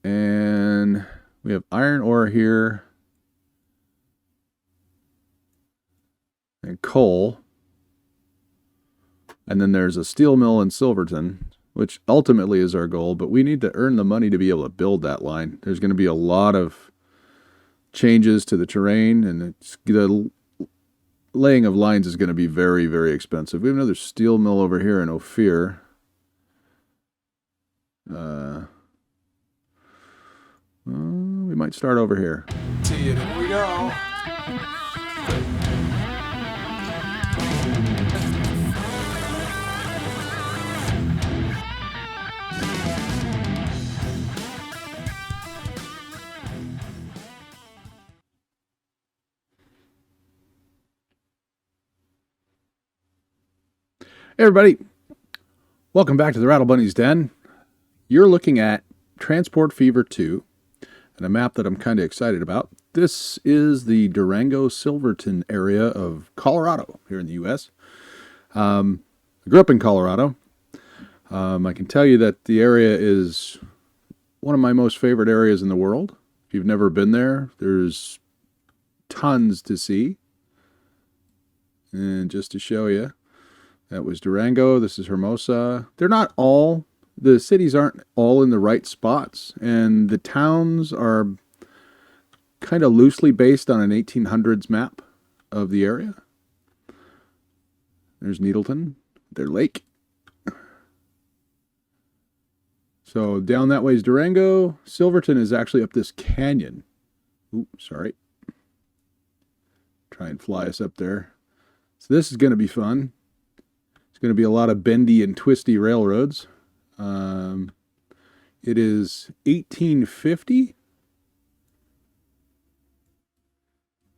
And we have iron ore here and coal. And then there's a steel mill in Silverton, which ultimately is our goal, but we need to earn the money to be able to build that line. There's going to be a lot of changes to the terrain, and the laying of lines is going to be very, very expensive. We have another steel mill over here in Ophir. We might start over here. See it, here we go. Hey everybody, welcome back to the Rattlebunny's Den. You're looking at Transport Fever 2 and a map that I'm kind of excited about. This is the Durango Silverton area of Colorado here in the U.S. I grew up in Colorado. I can tell you that the area is one of my most favorite areas in the world. If you've never been there, there's tons to see. And just to show you, that was Durango. This is Hermosa. The cities aren't all in the right spots, and the towns are kind of loosely based on an 1800s map of the area. There's Needleton, their lake. So down that way is Durango. Silverton is actually up this canyon. Oops, sorry. Try and fly us up there. So this is going to be fun. It's going to be a lot of bendy and twisty railroads. It is 1850.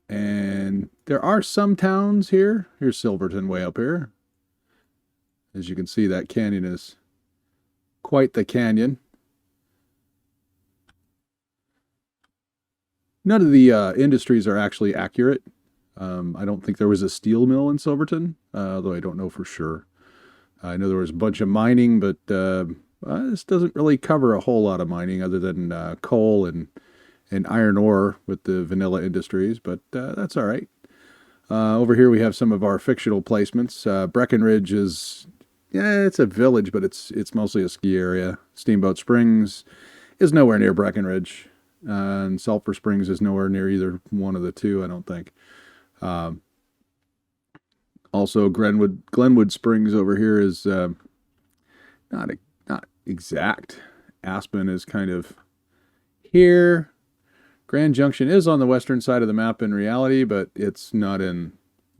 And there are some towns here. Here's Silverton way up here. As you can see, that canyon is quite the canyon. None of the industries are actually accurate. I don't think there was a steel mill in Silverton, although I don't know for sure. I know there was a bunch of mining, but this doesn't really cover a whole lot of mining other than coal and iron ore with the vanilla industries, but that's all right. Over here we have some of our fictional placements. Breckenridge is, it's a village, but it's mostly a ski area. Steamboat Springs is nowhere near Breckenridge, and Sulphur Springs is nowhere near either one of the two, I don't think. Also, Glenwood Springs over here is not exact. Aspen is kind of here. Grand Junction is on the western side of the map in reality, but it's not in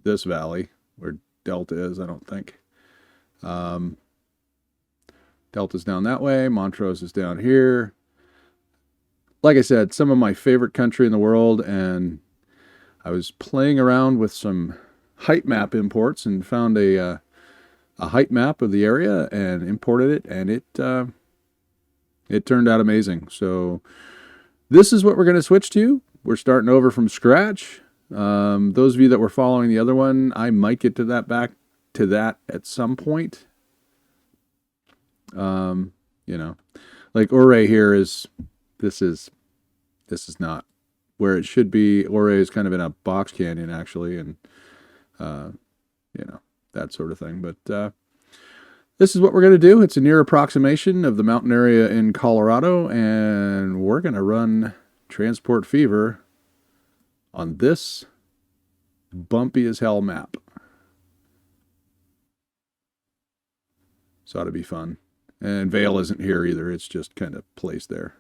this valley where Delta is, I don't think. Delta's down that way. Montrose is down here. Like I said, some of my favorite country in the world, and I was playing around with some height map imports and found a height map of the area and imported it, and it turned out amazing. So this is what we're going to switch to. We're starting over from scratch. Those of you that were following the other one, I might get to that at some point. Like Ouray here this is not where it should be. Ouray is kind of in a box canyon actually, and that sort of thing. But this is what we're going to do. It's a near approximation of the mountain area in Colorado, and we're going to run Transport Fever on this bumpy as hell map. So ought to be fun. And Vail isn't here either. It's just kind of placed there.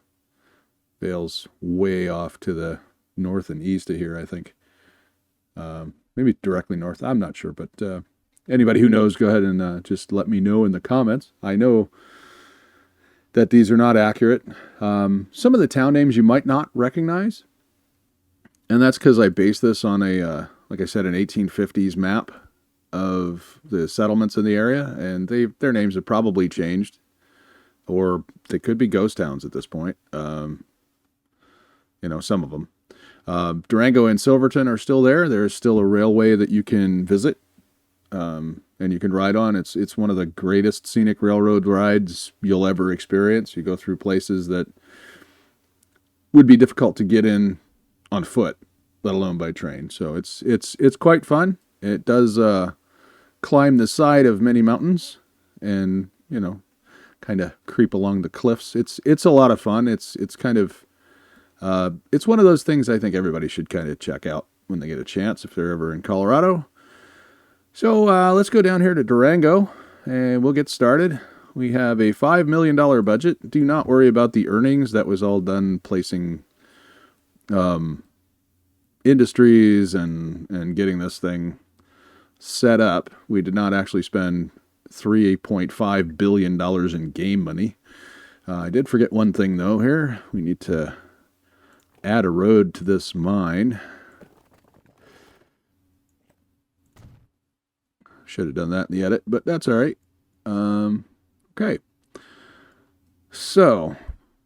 Vail's way off to the north and east of here, I think. Maybe directly north. I'm not sure, but anybody who knows, go ahead and just let me know in the comments. I know that these are not accurate. Some of the town names you might not recognize, and that's because I based this on like I said, an 1850s map of the settlements in the area, and their names have probably changed, or they could be ghost towns at this point. Some of them. Durango and Silverton are still there. There is still a railway that you can visit, and you can ride on. It's one of the greatest scenic railroad rides you'll ever experience. You go through places that would be difficult to get in on foot, let alone by train. So it's quite fun. It does climb the side of many mountains, and kind of creep along the cliffs. It's a lot of fun. It's kind of it's one of those things I think everybody should kind of check out when they get a chance if they're ever in Colorado. So let's go down here to Durango, and we'll get started. We have a $5 million budget. Do not worry about the earnings. That was all done placing industries and getting this thing set up. We did not actually spend $3.5 billion in game money. I did forget one thing, though, here. We need to add a road to this mine. Should have done that in the edit, but that's all right. Okay. So,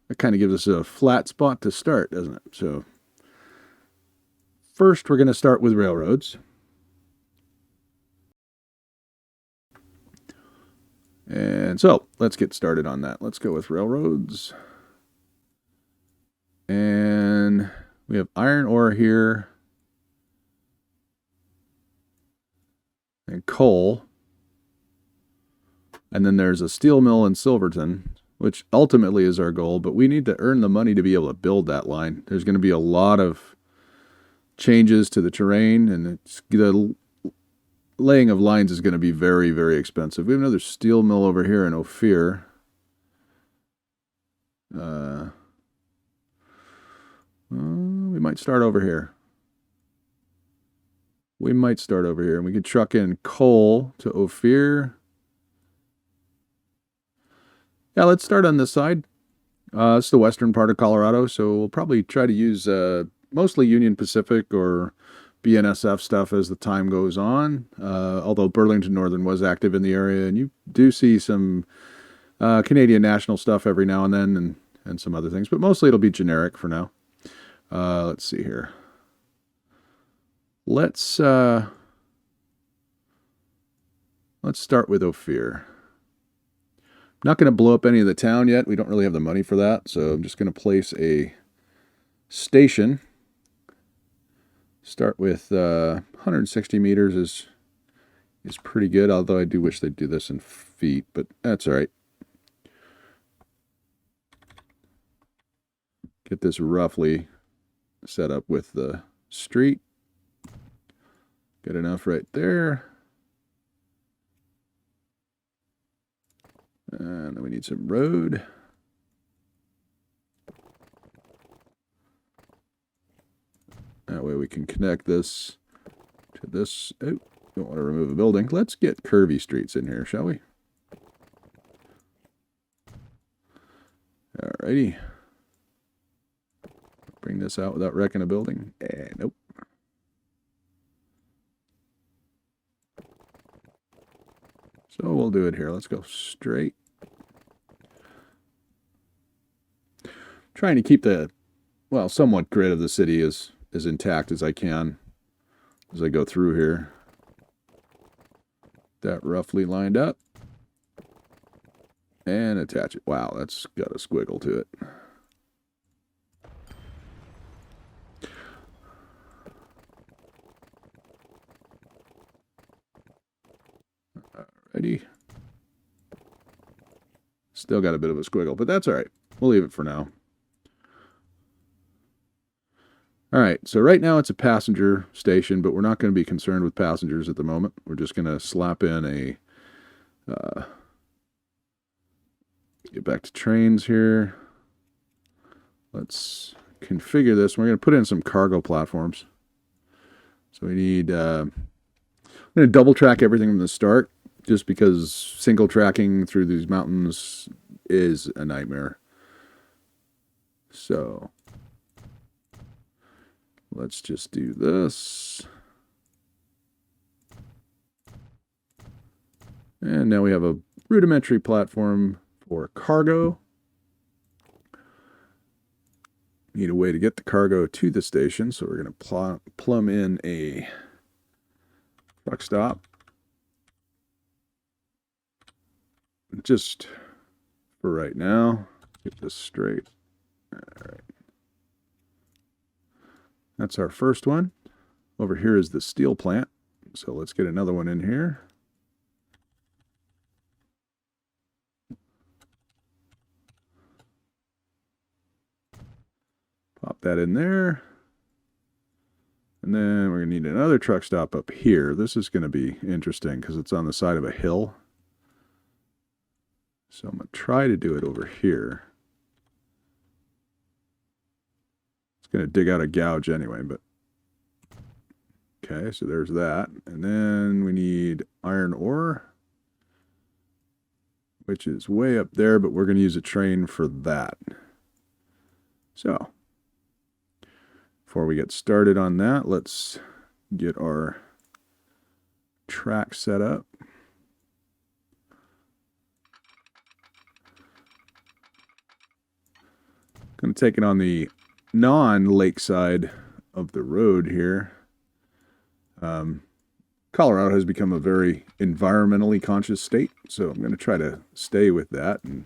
it kind of gives us a flat spot to start, doesn't it? So, first we're going to start with railroads. And so, let's get started on that. Let's go with railroads. And we have iron ore here. And coal. And then there's a steel mill in Silverton, which ultimately is our goal, but we need to earn the money to be able to build that line. There's going to be a lot of changes to the terrain, and the laying of lines is going to be very, very expensive. We have another steel mill over here in Ophir. We might start over here. And we could truck in coal to Ophir. Yeah, let's start on this side. It's the western part of Colorado, so we'll probably try to use mostly Union Pacific or BNSF stuff as the time goes on, although Burlington Northern was active in the area, and you do see some Canadian National stuff every now and then, and some other things, but mostly it'll be generic for now. Let's see here. Let's start with Ophir. Not going to blow up any of the town yet. We don't really have the money for that, so I'm just going to place a station. Start with 160 meters is pretty good, although I do wish they'd do this in feet, but that's all right. Get this roughly set up with the street. Good enough right there. And then we need some road. That way we can connect this to this. Oh, don't want to remove a building. Let's get curvy streets in here, shall we? Alrighty. Bring this out without wrecking a building. Nope. So we'll do it here. Let's go straight. Trying to keep the, somewhat grid of the city as intact as I can as I go through here. That roughly lined up. And attach it. Wow, that's got a squiggle to it. Alrighty. Still got a bit of a squiggle, but that's all right. We'll leave it for now. All right, so right now it's a passenger station, but we're not going to be concerned with passengers at the moment. We're just going to slap in a, get back to trains here. Let's configure this. We're going to put in some cargo platforms. So we need, I'm going to double track everything from the start, just because single tracking through these mountains is a nightmare. So let's just do this. And now we have a rudimentary platform for cargo. Need a way to get the cargo to the station, so we're going to plumb in a truck stop. Just for right now, get this straight. All right. That's our first one. Over here is the steel plant. So let's get another one in here. Pop that in there. And then we're going to need another truck stop up here. This is going to be interesting because it's on the side of a hill. So I'm going to try to do it over here. It's going to dig out a gouge anyway, but okay, so there's that. And then we need iron ore, which is way up there, but we're going to use a train for that. So before we get started on that, let's get our track set up. Going to take it on the non-lake side of the road here. Colorado has become a very environmentally conscious state, so I'm going to try to stay with that and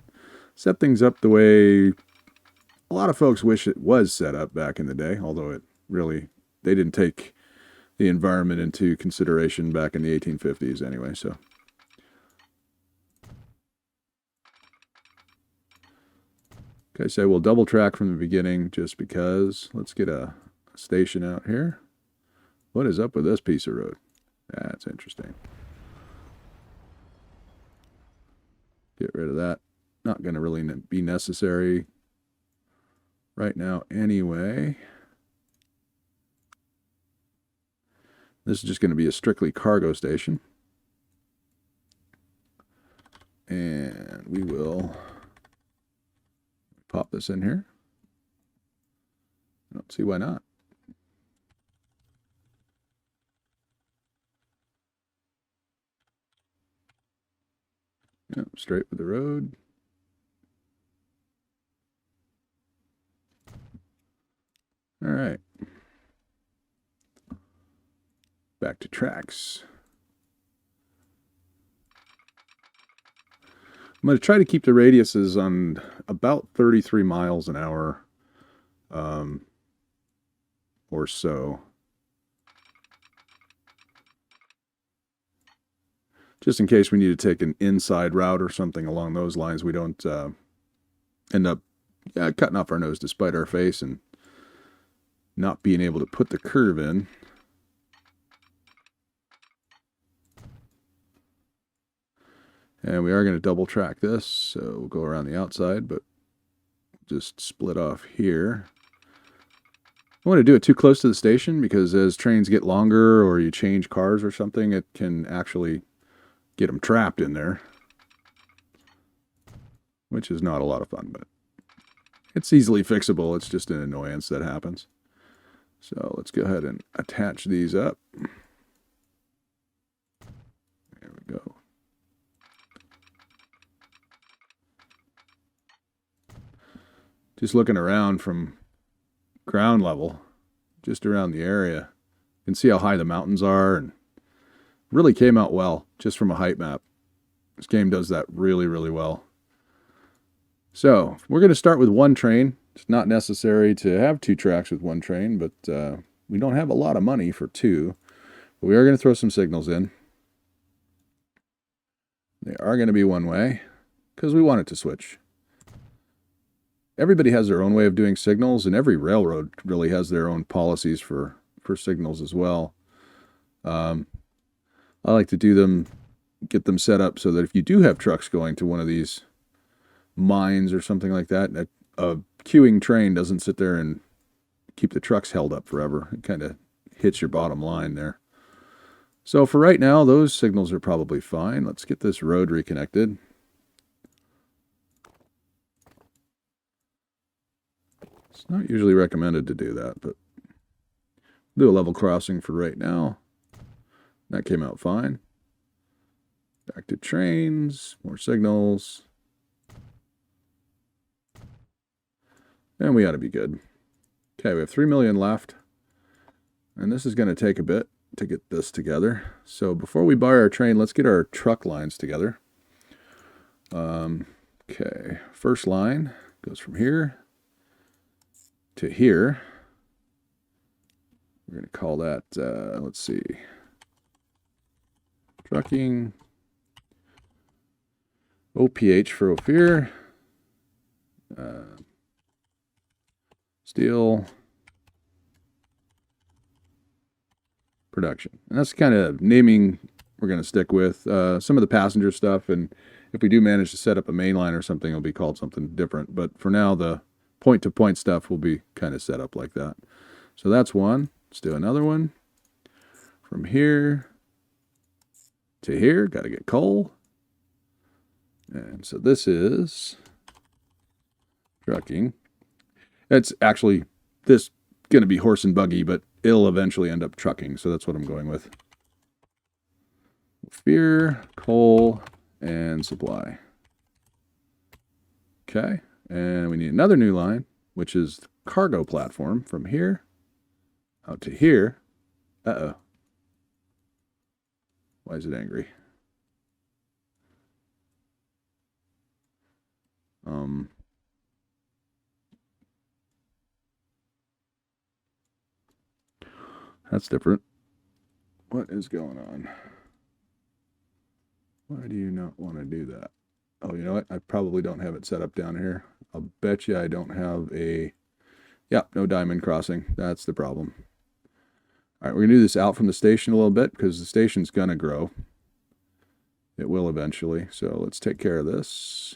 set things up the way a lot of folks wish it was set up back in the day, although they didn't take the environment into consideration back in the 1850s anyway, so. Okay, so we'll double track from the beginning just because. Let's get a station out here. What is up with this piece of road? That's interesting. Get rid of that. Not going to really be necessary right now anyway. This is just going to be a strictly cargo station. And we will pop this in here. I don't see why not. Yep, straight with the road. All right. Back to tracks. I'm going to try to keep the radiuses on about 33 miles an hour or so. Just in case we need to take an inside route or something along those lines, we don't end up cutting off our nose to spite our face and not being able to put the curve in. And we are going to double track this, so we'll go around the outside, but just split off here. I want to do it too close to the station because as trains get longer or you change cars or something, it can actually get them trapped in there, which is not a lot of fun, but it's easily fixable. It's just an annoyance that happens. So let's go ahead and attach these up. There we go. Just looking around from ground level, just around the area, you can see how high the mountains are, and really came out well just from a height map. This game does that really, really well. So we're going to start with one train. It's not necessary to have two tracks with one train, but we don't have a lot of money for two. But we are going to throw some signals in. They are going to be one way because we want it to switch. Everybody has their own way of doing signals, and every railroad really has their own policies for signals as well. I like to get them set up so that if you do have trucks going to one of these mines or something like that, a queuing train doesn't sit there and keep the trucks held up forever. It kind of hits your bottom line there. So for right now, those signals are probably fine. Let's get this road reconnected. It's not usually recommended to do that, but do a level crossing for right now. That came out fine. Back to trains, more signals. And we ought to be good. Okay, we have 3 million left. And this is going to take a bit to get this together. So before we buy our train, let's get our truck lines together. Okay, first line goes from here to here. We're going to call that, let's see, trucking, OPH for Ophir, steel, production. And that's the kind of naming we're going to stick with. Some of the passenger stuff, and if we do manage to set up a main line or something, it'll be called something different. But for now, the point-to-point stuff will be kind of set up like that. So that's one. Let's do another one. From here to here, got to get coal. And so this is trucking. It's actually this going to be horse and buggy, but it'll eventually end up trucking. So that's what I'm going with. Fear, coal, and supply. Okay. And we need another new line, which is the cargo platform from here out to here. Uh-oh. Why is it angry? That's different. What is going on? Why do you not want to do that? Oh, you know what? I probably don't have it set up down here. I'll bet you I don't have a... Yep, no diamond crossing. That's the problem. All right, we're going to do this out from the station a little bit because the station's going to grow. It will eventually. So let's take care of this.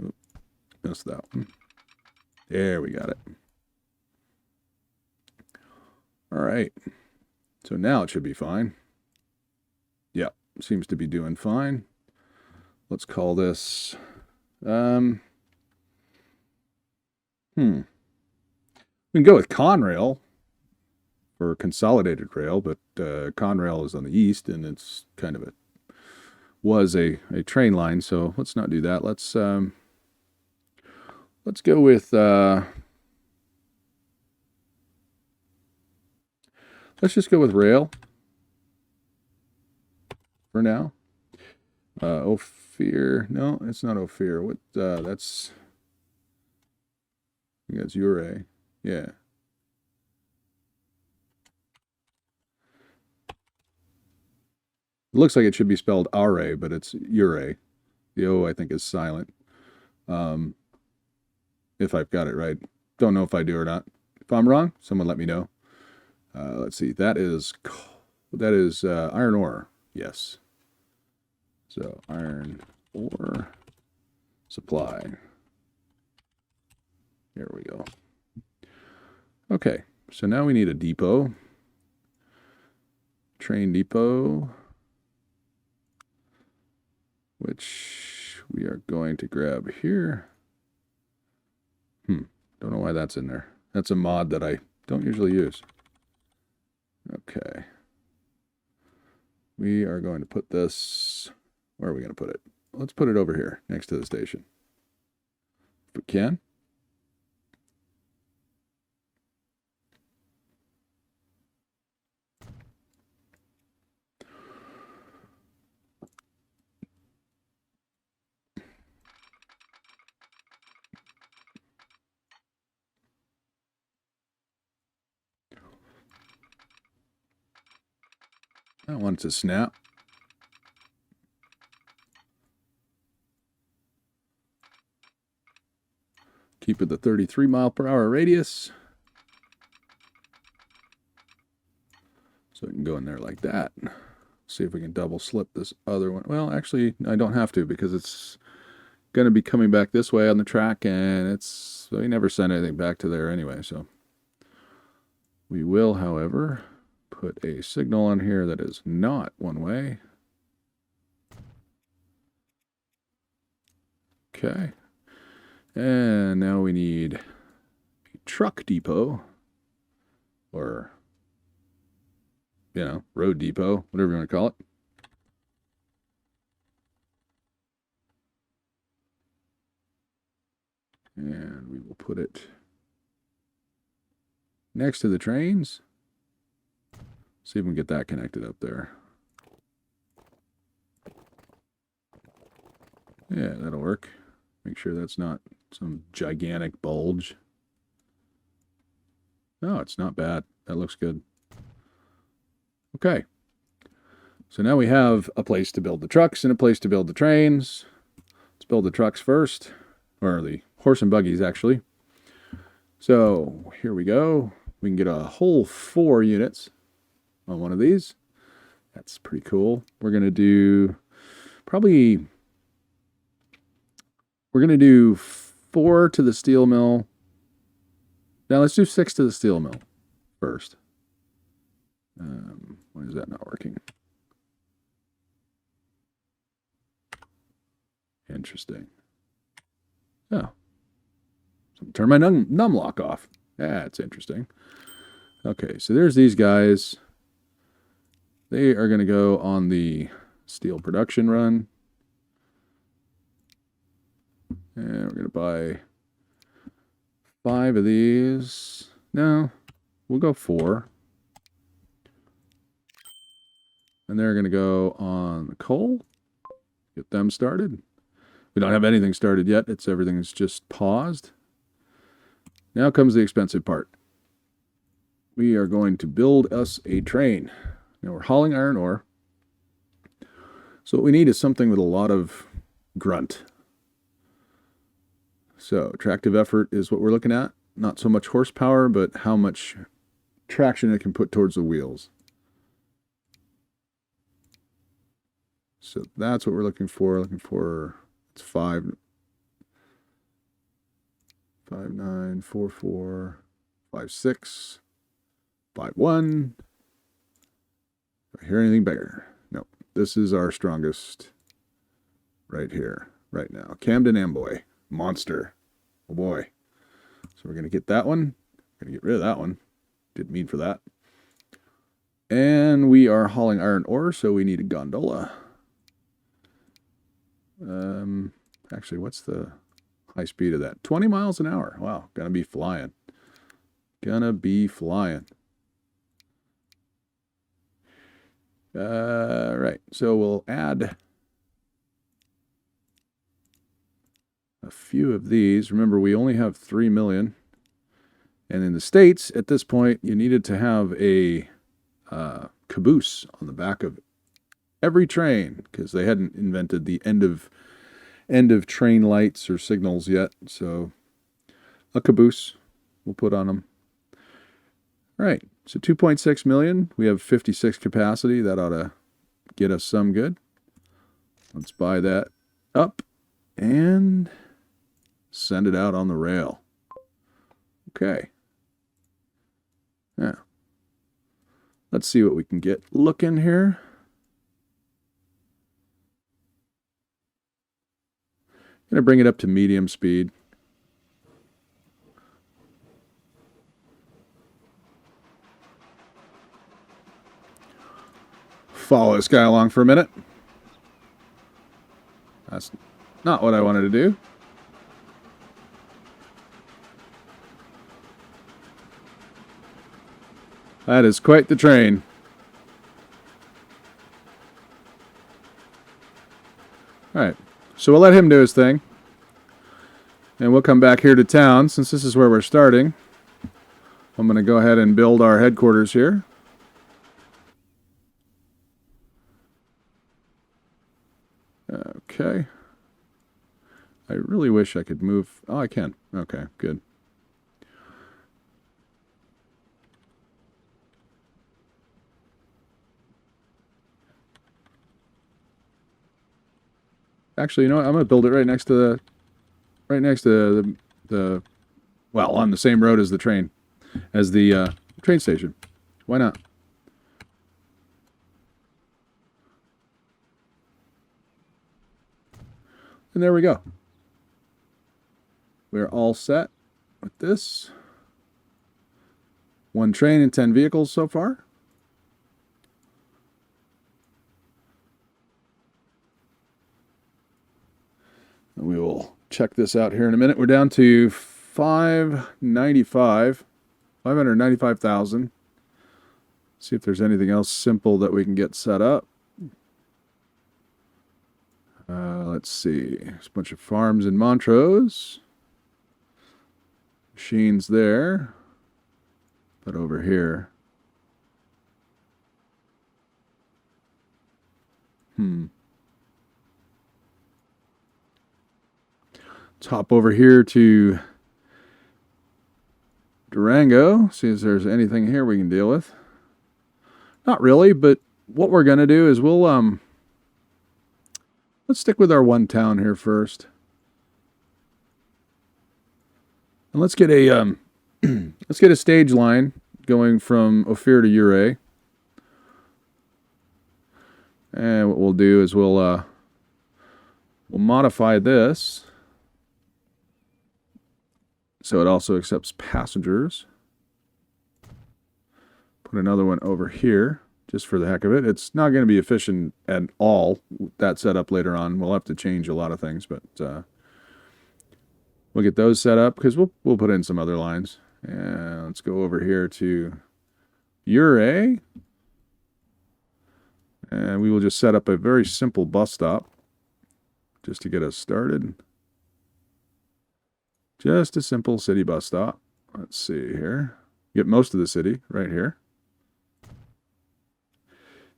Oop, missed that one. There, we got it. All right. So now it should be fine. Yep, seems to be doing fine. Let's call this... We can go with Conrail for consolidated rail, but Conrail is on the east, and it's kind of was a train line, so let's not do that. Let's go with let's just go with rail for now. Ophir, no, it's not Ophir. What? That's I think that's Ure. Yeah. It looks like it should be spelled Are, but it's Ure. The O, I think, is silent. If I've got it right. Don't know if I do or not. If I'm wrong, someone let me know. Let's see. That is iron ore. Yes. So iron ore supply. Here we go. Okay. So now we need a depot. Train depot. Which we are going to grab here. Don't know why that's in there. That's a mod that I don't usually use. Okay. We are going to put this... Where are we going to put it? Let's put it over here, next to the station. If we can. I want it to snap. Keep it the 33 mile per hour radius. So it can go in there like that. See if we can double slip this other one. Well, actually, I don't have to because it's going to be coming back this way on the track, and we never send anything back to there anyway. So we will, however, put a signal on here that is not one way. Okay. And now we need a truck depot, or, road depot, whatever you want to call it. And we will put it next to the trains. See if we can get that connected up there. Yeah, that'll work. Make sure that's not Some gigantic bulge. No, it's not bad. That looks good. Okay. So now we have a place to build the trucks and a place to build the trains. Let's build the trucks first, or the horse and buggies, actually. So here we go. We can get a whole 4 units on one of these. That's pretty cool. We're going to do probably, we're going to do 4 to the steel mill. Now let's do 6 to the steel mill first. Why is that not working? Interesting. Oh. So turn my num lock off. That's interesting. Okay, so there's these guys. They are going to go on the steel production run. And we're going to buy 5 of these. No, we'll go 4. And they're going to go on the coal. Get them started. We don't have anything started yet. Everything's just paused. Now comes the expensive part. We are going to build us a train. Now we're hauling iron ore. So what we need is something with a lot of grunt. So tractive effort is what we're looking at. Not so much horsepower, but how much traction it can put towards the wheels. So that's what we're looking for. It's 5, 5, 9, 4, 4, 5, 6, 5, 1. Do I hear anything bigger? No. This is our strongest right here, right now. Camden Amboy. Monster. Oh boy. So we're going to get that one. We're going to get rid of that one. Didn't mean for that. And we are hauling iron ore, so we need a gondola. Actually, what's the high speed of that? 20 miles an hour. Wow, gonna be flying. Gonna be flying. Right, so we'll add a few of these. Remember, we only have 3 million. And in the States, at this point, you needed to have a caboose on the back of every train because they hadn't invented the end of train lights or signals yet. So a caboose we'll put on them. All right, so 2.6 million. We have 56 capacity. That ought to get us some good. Let's buy that up and send it out on the rail. Okay. Now, let's see what we can get looking here. I'm going to bring it up to medium speed. Follow this guy along for a minute. That's not what I wanted to do. That is quite the train. All right. So we'll let him do his thing. And we'll come back here to town since this is where we're starting. I'm going to go ahead and build our headquarters here. Okay. I really wish I could move. Oh, I can. Okay, good. Actually, you know what? I'm going to build it right next to the well, on the same road as the train, as the train station. Why not? And there we go. We're all set with this. 1 train and 10 vehicles so far. And we will check this out here in a minute. We're down to 595,000. See if there's anything else simple that we can get set up. Let's see. There's a bunch of farms in Montrose. machines there. But over here. Let's hop over here to Durango. See if there's anything here we can deal with. Not really, but what we're going to do is we'll let's stick with our one town here first. And let's get a let's get a stage line going from Ophir to Ouray. And what we'll do is we'll modify this so it also accepts passengers. Put another one over here just for the heck of it. It's not going to be efficient at all, that setup later on. We'll have to change a lot of things, but we'll get those set up because we'll put in some other lines. And let's go over here to Ouray. And we will just set up a very simple bus stop just to get us started. Just a simple city bus stop. Let's see here. Get most of the city right here.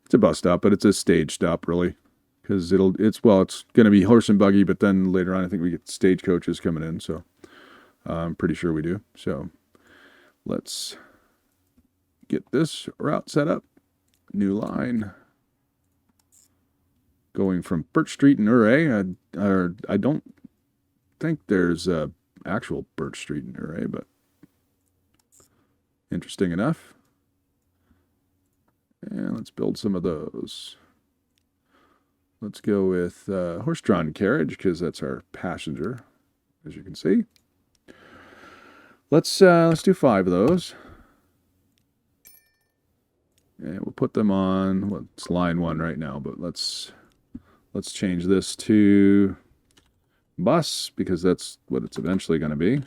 It's a bus stop, but it's a stage stop really, because it's going to be horse and buggy, but then later on I think we get stagecoaches coming in, so I'm pretty sure we do. So let's get this route set up. New line. Going from Birch Street in Ouray. I don't think there's actual Birch Street in Ouray, but interesting enough. And let's build some of those. Let's go with horse-drawn carriage because that's our passenger, as you can see. Let's do 5 of those. And we'll put them on, well, it's line 1 right now, but let's change this to bus because that's what it's eventually going to be.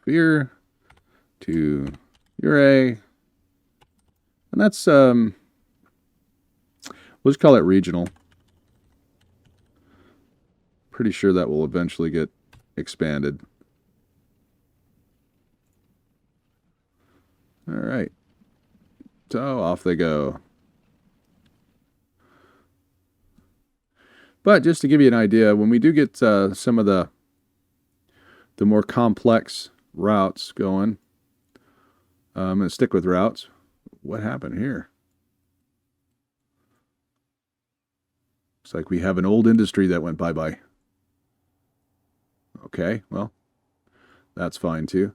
Here to Ouray. And that's, we'll just call it regional. Pretty sure that will eventually get expanded. All right. So off they go. But just to give you an idea, when we do get some of the more complex routes going, I'm going to stick with routes. What happened here? Looks like we have an old industry that went bye-bye. Okay, well, that's fine too.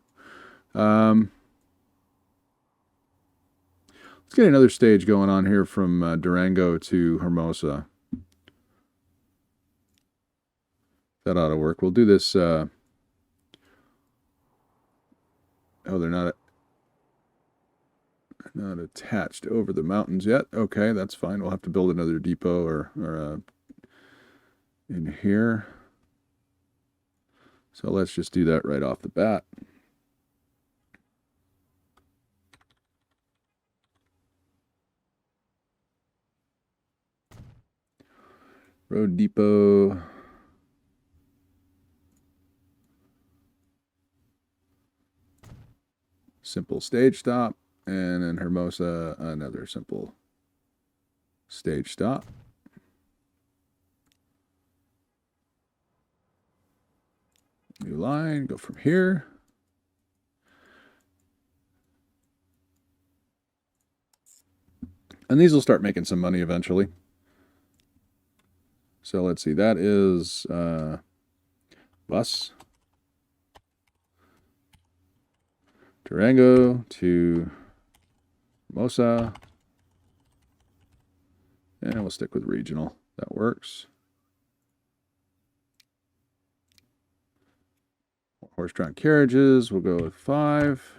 Let's get another stage going on here from Durango to Hermosa. That ought to work. We'll do this. Oh, they're not attached over the mountains yet. Okay, that's fine. We'll have to build another depot or in here. So let's just do that right off the bat. Road depot. Simple stage stop. And in Hermosa, another simple stage stop. New line, go from here. And these will start making some money eventually. So let's see, that is bus. Durango to Hermosa. And we'll stick with regional. That works. Horse-drawn carriages, we'll go with 5.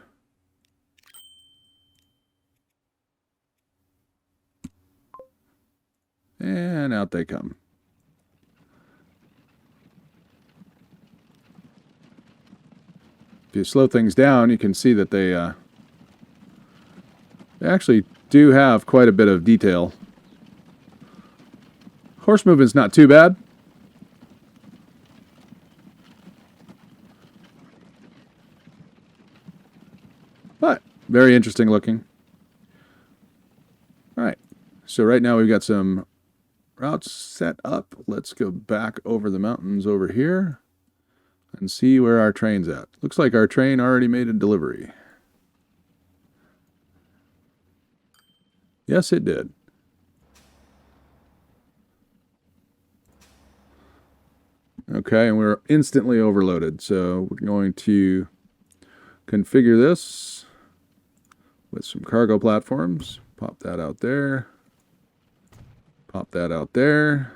And out they come. If you slow things down, you can see that they actually do have quite a bit of detail. Horse movement's not too bad. But very interesting looking. All right. So right now we've got some routes set up. Let's go back over the mountains over here and see where our train's at. Looks like our train already made a delivery. Yes, it did. Okay, and we're instantly overloaded. So we're going to configure this with some cargo platforms. Pop that out there. Pop that out there.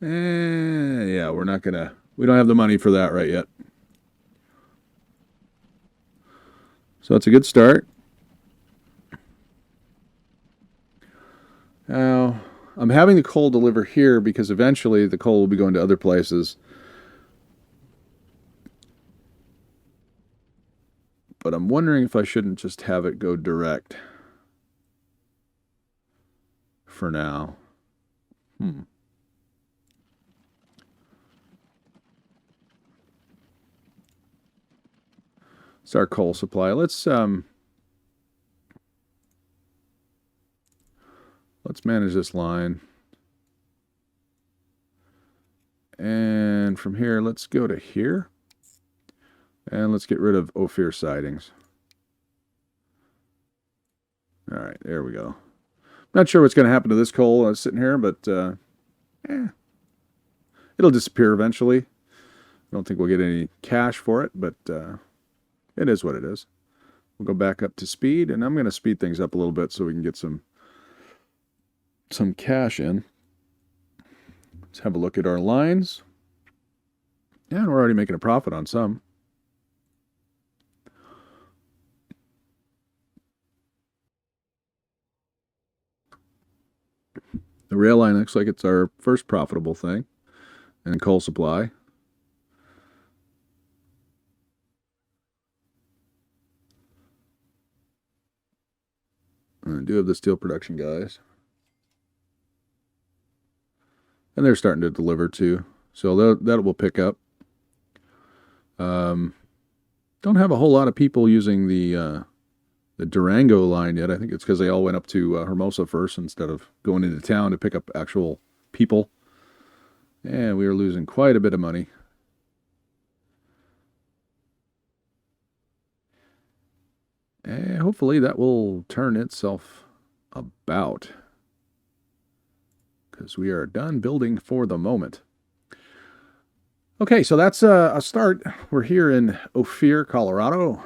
And yeah, we don't have the money for that right yet. So that's a good start. Now, I'm having the coal deliver here because eventually the coal will be going to other places. But I'm wondering if I shouldn't just have it go direct for now. It's our coal supply. Let's manage this line. And from here, let's go to here. And let's get rid of Ophir sidings. All right, there we go. Not sure what's going to happen to this coal sitting here, but it'll disappear eventually. I don't think we'll get any cash for it, but it is what it is. We'll go back up to speed, and I'm going to speed things up a little bit so we can get some cash in. Let's have a look at our lines. And we're already making a profit on some. The rail line looks like it's our first profitable thing. And coal supply. I do have the steel production guys. And they're starting to deliver too. So that will pick up. Don't have a whole lot of people using the Durango line yet. I think it's because they all went up to Hermosa first instead of going into town to pick up actual people. And we are losing quite a bit of money. And hopefully that will turn itself about, because we are done building for the moment. Okay, so that's a start. We're here in Ophir, Colorado.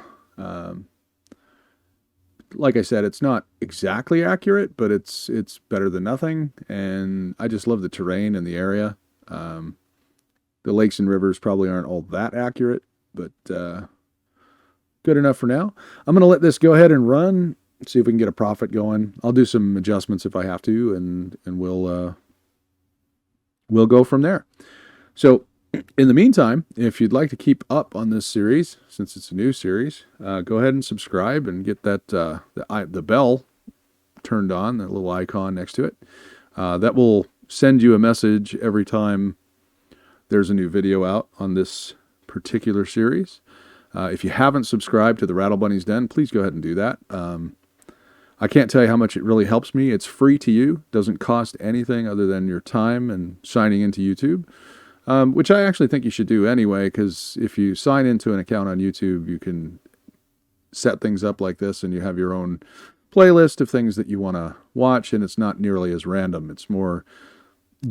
Like I said, it's not exactly accurate, but it's better than nothing. And I just love the terrain and the area. The lakes and rivers probably aren't all that accurate, but good enough for now. I'm going to let this go ahead and run, see if we can get a profit going. I'll do some adjustments if I have to, and we'll go from there. So in the meantime, if you'd like to keep up on this series, since it's a new series, go ahead and subscribe and get that the bell turned on, that little icon next to it. That will send you a message every time there's a new video out on this particular series. If you haven't subscribed to the Rattlebunny's Den, please go ahead and do that. I can't tell you how much it really helps me. It's free to you. Doesn't cost anything other than your time and signing into YouTube, which I actually think you should do anyway, because if you sign into an account on YouTube, you can set things up like this, and you have your own playlist of things that you want to watch, and it's not nearly as random. It's more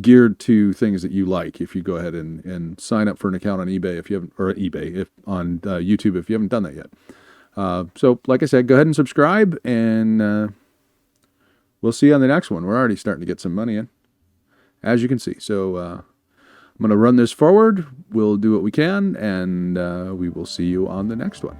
geared to things that you like. If you go ahead and sign up for an account on eBay if you haven't, or on YouTube if you haven't done that yet. So like I said, go ahead and subscribe, and we'll see you on the next one. We're already starting to get some money in, as you can see. So I'm going to run this forward. We'll do what we can, and we will see you on the next one.